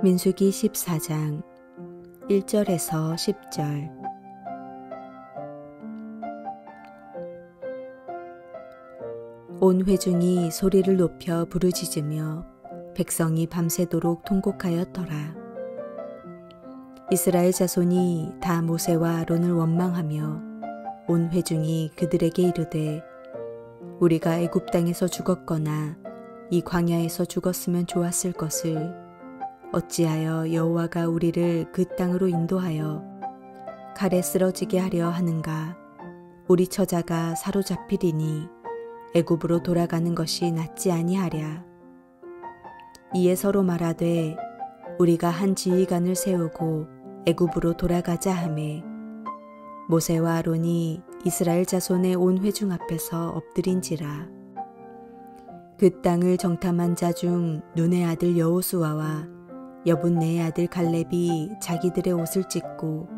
민수기 14장 1절에서 10절. 온 회중이 소리를 높여 부르짖으며 백성이 밤새도록 통곡하였더라. 이스라엘 자손이 다 모세와 아론을 원망하며 온 회중이 그들에게 이르되 우리가 애굽 땅에서 죽었거나 이 광야에서 죽었으면 좋았을 것을 어찌하여 여호와가 우리를 그 땅으로 인도하여 칼에 쓰러지게 하려 하는가. 우리 처자가 사로잡히리니 애굽으로 돌아가는 것이 낫지 아니하랴. 이에 서로 말하되 우리가 한 지휘관을 세우고 애굽으로 돌아가자 하매 모세와 아론이 이스라엘 자손의 온 회중 앞에서 엎드린지라. 그 땅을 정탐한 자 중 눈의 아들 여호수아와 여분네의 아들 갈렙이 자기들의 옷을 찢고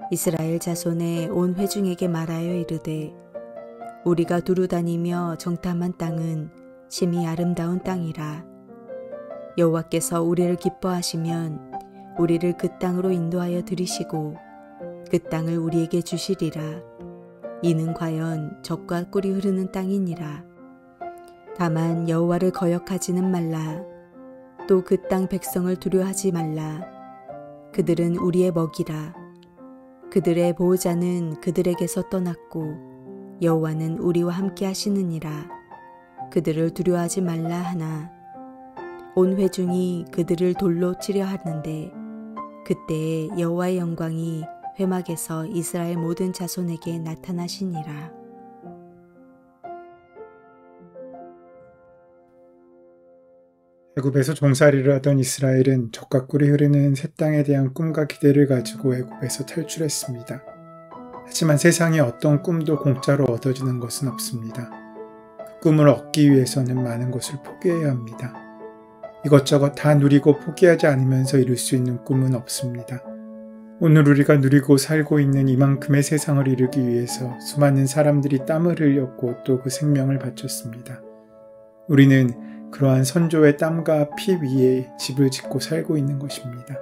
이스라엘 자손의 온 회중에게 말하여 이르되 우리가 두루 다니며 정탐한 땅은 심히 아름다운 땅이라. 여호와께서 우리를 기뻐하시면 우리를 그 땅으로 인도하여 들이시고 그 땅을 우리에게 주시리라. 이는 과연 젖과 꿀이 흐르는 땅이니라. 다만 여호와를 거역하지는 말라. 또 그 땅 백성을 두려워하지 말라. 그들은 우리의 먹이라. 그들의 보호자는 그들에게서 떠났고 여호와는 우리와 함께 하시느니라. 그들을 두려워하지 말라 하나 온 회중이 그들을 돌로 치려 하는데 그때에 여호와의 영광이 회막에서 이스라엘 모든 자손에게 나타나시니라. 애굽에서 종살이를 하던 이스라엘은 젖과 꿀이 흐르는 새 땅에 대한 꿈과 기대를 가지고 애굽에서 탈출했습니다. 하지만 세상에 어떤 꿈도 공짜로 얻어지는 것은 없습니다. 그 꿈을 얻기 위해서는 많은 것을 포기해야 합니다. 이것저것 다 누리고 포기하지 않으면서 이룰 수 있는 꿈은 없습니다. 오늘 우리가 누리고 살고 있는 이만큼의 세상을 이루기 위해서 수많은 사람들이 땀을 흘렸고 또 그 생명을 바쳤습니다. 우리는 그러한 선조의 땀과 피 위에 집을 짓고 살고 있는 것입니다.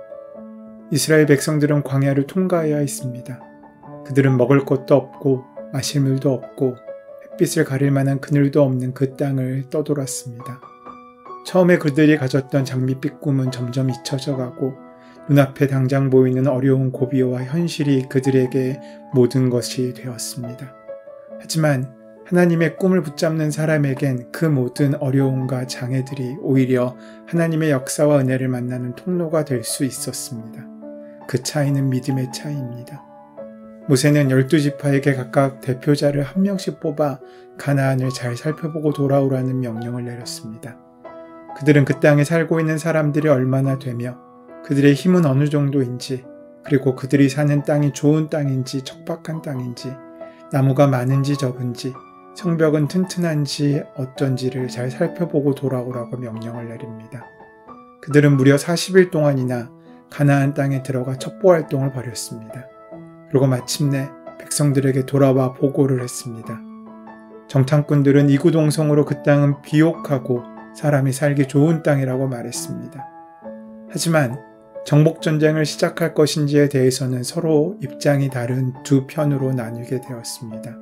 이스라엘 백성들은 광야를 통과해야 했습니다. 그들은 먹을 것도 없고 마실 물도 없고 햇빛을 가릴 만한 그늘도 없는 그 땅을 떠돌았습니다. 처음에 그들이 가졌던 장밋빛 꿈은 점점 잊혀져 가고 눈앞에 당장 보이는 어려운 고비와 현실이 그들에게 모든 것이 되었습니다. 하지만 하나님의 꿈을 붙잡는 사람에겐 그 모든 어려움과 장애들이 오히려 하나님의 역사와 은혜를 만나는 통로가 될 수 있었습니다. 그 차이는 믿음의 차이입니다. 모세는 12지파에게 각각 대표자를 한 명씩 뽑아 가나안을 잘 살펴보고 돌아오라는 명령을 내렸습니다. 그들은 그 땅에 살고 있는 사람들이 얼마나 되며 그들의 힘은 어느 정도인지 그리고 그들이 사는 땅이 좋은 땅인지 척박한 땅인지 나무가 많은지 적은지 성벽은 튼튼한지 어쩐지를 잘 살펴보고 돌아오라고 명령을 내립니다. 그들은 무려 40일 동안이나 가나안 땅에 들어가 첩보활동을 벌였습니다. 그리고 마침내 백성들에게 돌아와 보고를 했습니다. 정탐꾼들은 이구동성으로 그 땅은 비옥하고 사람이 살기 좋은 땅이라고 말했습니다. 하지만 정복전쟁을 시작할 것인지에 대해서는 서로 입장이 다른 두 편으로 나뉘게 되었습니다.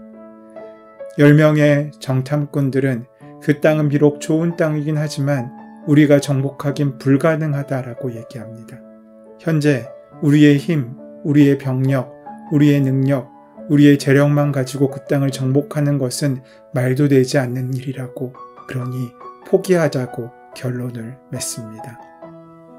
10명의 정탐꾼들은 그 땅은 비록 좋은 땅이긴 하지만 우리가 정복하긴 불가능하다라고 얘기합니다. 현재 우리의 힘, 우리의 병력, 우리의 능력, 우리의 재력만 가지고 그 땅을 정복하는 것은 말도 되지 않는 일이라고 그러니 포기하자고 결론을 맺습니다.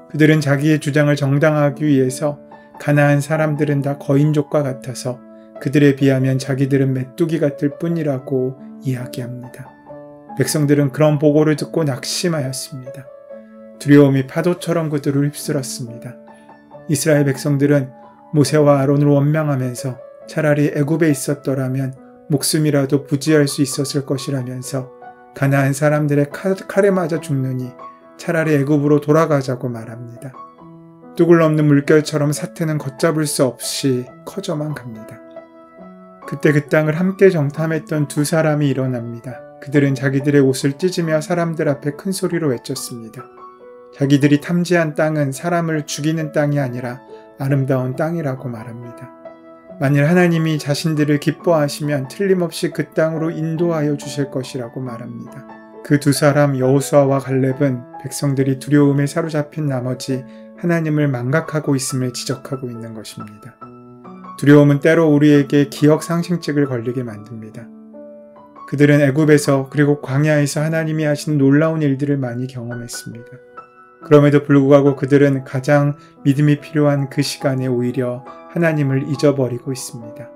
그들은 자기의 주장을 정당화하기 위해서 가나안 사람들은 다 거인족과 같아서 그들에 비하면 자기들은 메뚜기 같을 뿐이라고 이야기합니다. 백성들은 그런 보고를 듣고 낙심하였습니다. 두려움이 파도처럼 그들을 휩쓸었습니다. 이스라엘 백성들은 모세와 아론을 원망하면서 차라리 애굽에 있었더라면 목숨이라도 부지할 수 있었을 것이라면서 가나안 사람들의 칼에 맞아 죽느니 차라리 애굽으로 돌아가자고 말합니다. 뚝을 넘는 물결처럼 사태는 걷잡을 수 없이 커져만 갑니다. 그때 그 땅을 함께 정탐했던 두 사람이 일어납니다. 그들은 자기들의 옷을 찢으며 사람들 앞에 큰 소리로 외쳤습니다. 자기들이 탐지한 땅은 사람을 죽이는 땅이 아니라 아름다운 땅이라고 말합니다. 만일 하나님이 자신들을 기뻐하시면 틀림없이 그 땅으로 인도하여 주실 것이라고 말합니다. 그 두 사람 여호수아와 갈렙은 백성들이 두려움에 사로잡힌 나머지 하나님을 망각하고 있음을 지적하고 있는 것입니다. 두려움은 때로 우리에게 기억 상실증을 걸리게 만듭니다. 그들은 애굽에서 그리고 광야에서 하나님이 하신 놀라운 일들을 많이 경험했습니다. 그럼에도 불구하고 그들은 가장 믿음이 필요한 그 시간에 오히려 하나님을 잊어버리고 있습니다.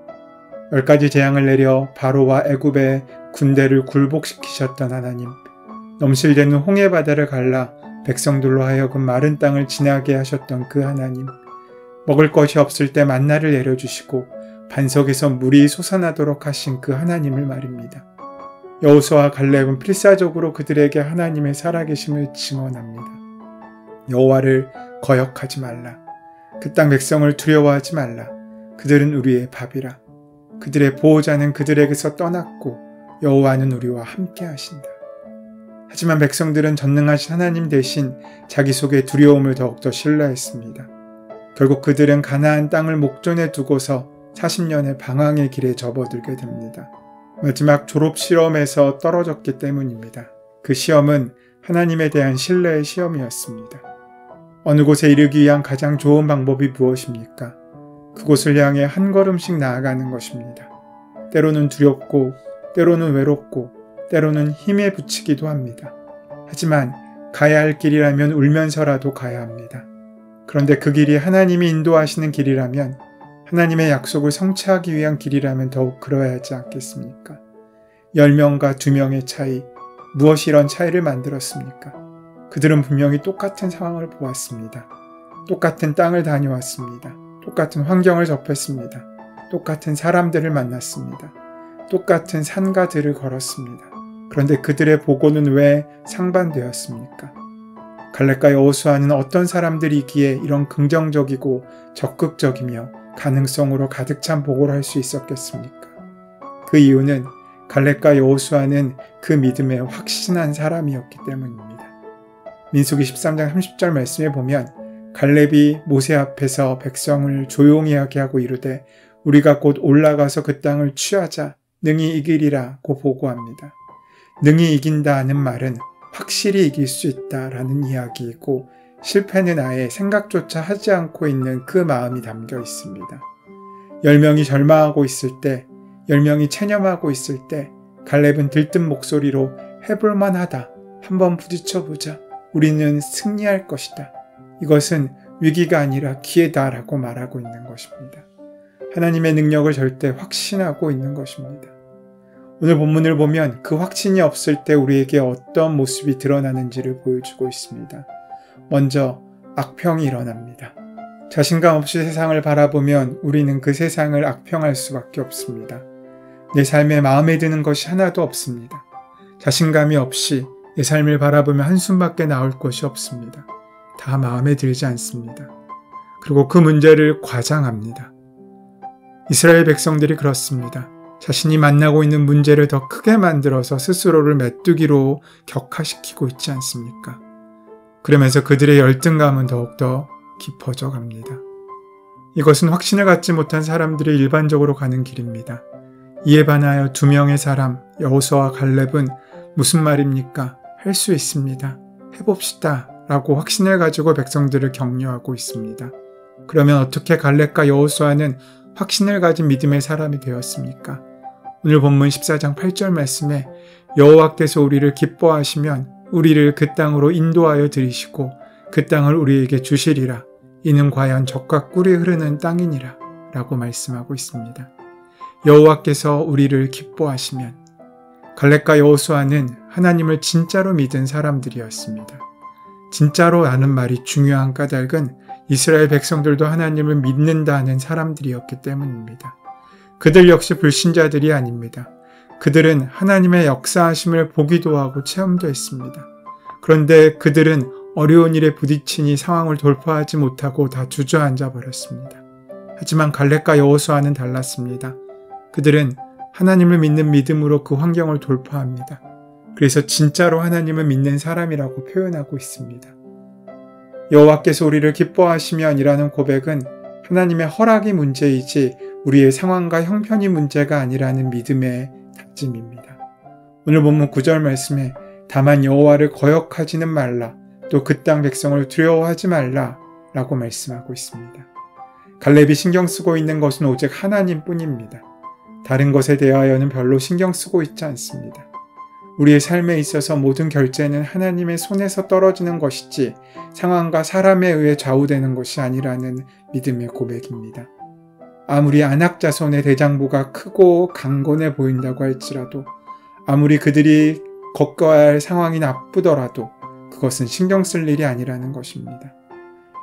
10가지 재앙을 내려 바로와 애굽의 군대를 굴복시키셨던 하나님, 넘실대는 홍해 바다를 갈라 백성들로 하여금 마른 땅을 지나게 하셨던 그 하나님, 먹을 것이 없을 때 만나를 내려주시고 반석에서 물이 솟아나도록 하신 그 하나님을 말입니다. 여호수아와 갈렙은 필사적으로 그들에게 하나님의 살아계심을 증언합니다. 여호와를 거역하지 말라. 그 땅 백성을 두려워하지 말라. 그들은 우리의 밥이라. 그들의 보호자는 그들에게서 떠났고 여호와는 우리와 함께 하신다. 하지만 백성들은 전능하신 하나님 대신 자기 속의 두려움을 더욱더 신뢰했습니다. 결국 그들은 가나안 땅을 목전에 두고서 40년의 방황의 길에 접어들게 됩니다. 마지막 졸업 시험에서 떨어졌기 때문입니다. 그 시험은 하나님에 대한 신뢰의 시험이었습니다. 어느 곳에 이르기 위한 가장 좋은 방법이 무엇입니까? 그곳을 향해 한 걸음씩 나아가는 것입니다. 때로는 두렵고, 때로는 외롭고, 때로는 힘에 부치기도 합니다. 하지만 가야 할 길이라면 울면서라도 가야 합니다. 그런데 그 길이 하나님이 인도하시는 길이라면, 하나님의 약속을 성취하기 위한 길이라면 더욱 그러야 하지 않겠습니까? 10명과 2명의 차이, 무엇이 이런 차이를 만들었습니까? 그들은 분명히 똑같은 상황을 보았습니다. 똑같은 땅을 다녀왔습니다. 똑같은 환경을 접했습니다. 똑같은 사람들을 만났습니다. 똑같은 산가들을 걸었습니다. 그런데 그들의 보고는 왜 상반되었습니까? 갈렙과 여호수아는 어떤 사람들이기에 이런 긍정적이고 적극적이며 가능성으로 가득 찬 보고를 할 수 있었겠습니까? 그 이유는 갈렙과 여호수아는 그 믿음에 확신한 사람이었기 때문입니다. 민수기 13장 30절 말씀에 보면 갈렙이 모세 앞에서 백성을 조용히 하게 하고 이르되 우리가 곧 올라가서 그 땅을 취하자 능히 이기리라고 보고합니다. 능히 이긴다는 말은 확실히 이길 수 있다라는 이야기이고 실패는 아예 생각조차 하지 않고 있는 그 마음이 담겨 있습니다. 10명이 절망하고 있을 때, 10명이 체념하고 있을 때 갈렙은 들뜬 목소리로 해볼만 하다. 한번 부딪혀보자. 우리는 승리할 것이다. 이것은 위기가 아니라 기회다라고 말하고 있는 것입니다. 하나님의 능력을 절대 확신하고 있는 것입니다. 오늘 본문을 보면 그 확신이 없을 때 우리에게 어떤 모습이 드러나는지를 보여주고 있습니다. 먼저 악평이 일어납니다. 자신감 없이 세상을 바라보면 우리는 그 세상을 악평할 수밖에 없습니다. 내 삶에 마음에 드는 것이 하나도 없습니다. 자신감이 없이 내 삶을 바라보면 한숨밖에 나올 것이 없습니다. 다 마음에 들지 않습니다. 그리고 그 문제를 과장합니다. 이스라엘 백성들이 그렇습니다. 자신이 만나고 있는 문제를 더 크게 만들어서 스스로를 메뚜기로 격화시키고 있지 않습니까? 그러면서 그들의 열등감은 더욱더 깊어져 갑니다. 이것은 확신을 갖지 못한 사람들이 일반적으로 가는 길입니다. 이에 반하여 2명의 사람, 여호수아와 갈렙은 무슨 말입니까? 할 수 있습니다. 해봅시다. 라고 확신을 가지고 백성들을 격려하고 있습니다. 그러면 어떻게 갈렙과 여호수아는 확신을 가진 믿음의 사람이 되었습니까? 오늘 본문 14장 8절 말씀에 여호와께서 우리를 기뻐하시면 우리를 그 땅으로 인도하여 들이시고 그 땅을 우리에게 주시리라. 이는 과연 젖과 꿀이 흐르는 땅이니라 라고 말씀하고 있습니다. 여호와께서 우리를 기뻐하시면 갈렙과 여호수아는 하나님을 진짜로 믿은 사람들이었습니다. 진짜로 라는 말이 중요한 까닭은 이스라엘 백성들도 하나님을 믿는다는 사람들이었기 때문입니다. 그들 역시 불신자들이 아닙니다. 그들은 하나님의 역사하심을 보기도 하고 체험도 했습니다. 그런데 그들은 어려운 일에 부딪히니 상황을 돌파하지 못하고 다 주저앉아 버렸습니다. 하지만 갈렙과 여호수아는 달랐습니다. 그들은 하나님을 믿는 믿음으로 그 환경을 돌파합니다. 그래서 진짜로 하나님을 믿는 사람이라고 표현하고 있습니다. 여호와께서 우리를 기뻐하시면이라는 고백은 하나님의 허락이 문제이지 우리의 상황과 형편이 문제가 아니라는 믿음의 다짐입니다. 오늘 본문 9절 말씀에 다만 여호와를 거역하지는 말라, 또 그 땅 백성을 두려워하지 말라 라고 말씀하고 있습니다. 갈렙이 신경 쓰고 있는 것은 오직 하나님뿐입니다. 다른 것에 대하여는 별로 신경 쓰고 있지 않습니다. 우리의 삶에 있어서 모든 결제는 하나님의 손에서 떨어지는 것이지 상황과 사람에 의해 좌우되는 것이 아니라는 믿음의 고백입니다. 아무리 아낙 자손의 대장부가 크고 강건해 보인다고 할지라도, 아무리 그들이 겪어야 할 상황이 나쁘더라도 그것은 신경 쓸 일이 아니라는 것입니다.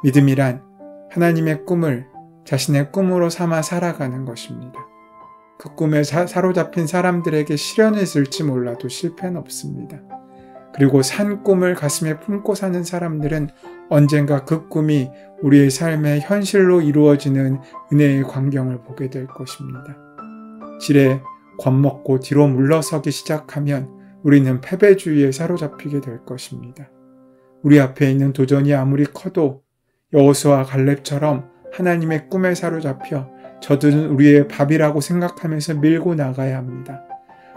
믿음이란 하나님의 꿈을 자신의 꿈으로 삼아 살아가는 것입니다. 그 꿈에 사로잡힌 사람들에게 시련을 쓸지 몰라도 실패는 없습니다. 그리고 산 꿈을 가슴에 품고 사는 사람들은 언젠가 그 꿈이 우리의 삶의 현실로 이루어지는 은혜의 광경을 보게 될 것입니다. 지레 겁먹고 뒤로 물러서기 시작하면 우리는 패배주의에 사로잡히게 될 것입니다. 우리 앞에 있는 도전이 아무리 커도 여호수아와 갈렙처럼 하나님의 꿈에 사로잡혀 저들은 우리의 밥이라고 생각하면서 밀고 나가야 합니다.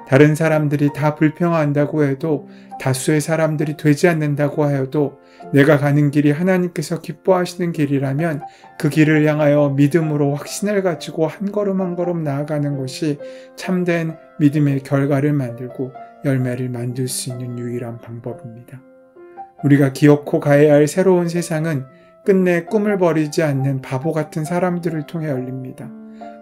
다른 사람들이 다 불평한다고 해도, 다수의 사람들이 되지 않는다고 하여도 내가 가는 길이 하나님께서 기뻐하시는 길이라면 그 길을 향하여 믿음으로 확신을 가지고 한 걸음 한 걸음 나아가는 것이 참된 믿음의 결과를 만들고 열매를 만들 수 있는 유일한 방법입니다. 우리가 기어코 가야 할 새로운 세상은 끝내 꿈을 버리지 않는 바보 같은 사람들을 통해 열립니다.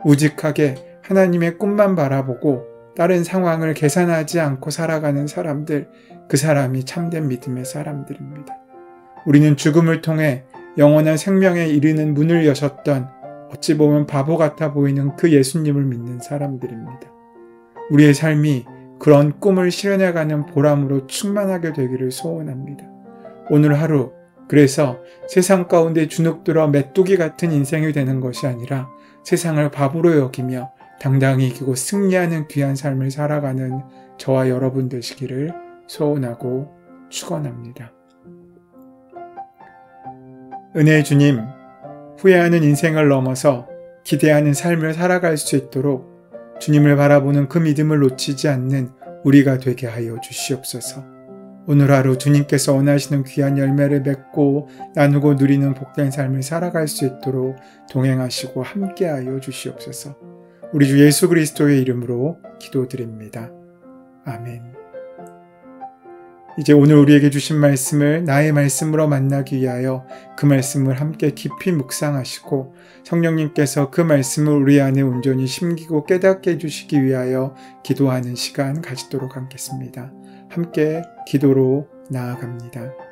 우직하게 하나님의 꿈만 바라보고 다른 상황을 계산하지 않고 살아가는 사람들, 그 사람이 참된 믿음의 사람들입니다. 우리는 죽음을 통해 영원한 생명에 이르는 문을 여셨던 어찌 보면 바보 같아 보이는 그 예수님을 믿는 사람들입니다. 우리의 삶이 그런 꿈을 실현해가는 보람으로 충만하게 되기를 소원합니다. 오늘 하루, 그래서 세상 가운데 주눅들어 메뚜기 같은 인생이 되는 것이 아니라 세상을 바보로 여기며 당당히 이기고 승리하는 귀한 삶을 살아가는 저와 여러분 되시기를 소원하고 축원합니다. 은혜의 주님, 후회하는 인생을 넘어서 기대하는 삶을 살아갈 수 있도록 주님을 바라보는 그 믿음을 놓치지 않는 우리가 되게 하여 주시옵소서. 오늘 하루 주님께서 원하시는 귀한 열매를 맺고 나누고 누리는 복된 삶을 살아갈 수 있도록 동행하시고 함께하여 주시옵소서. 우리 주 예수 그리스도의 이름으로 기도드립니다. 아멘. 이제 오늘 우리에게 주신 말씀을 나의 말씀으로 만나기 위하여 그 말씀을 함께 깊이 묵상하시고 성령님께서 그 말씀을 우리 안에 온전히 심기고 깨닫게 해주시기 위하여 기도하는 시간 가지도록 하겠습니다. 함께 기도로 나아갑니다.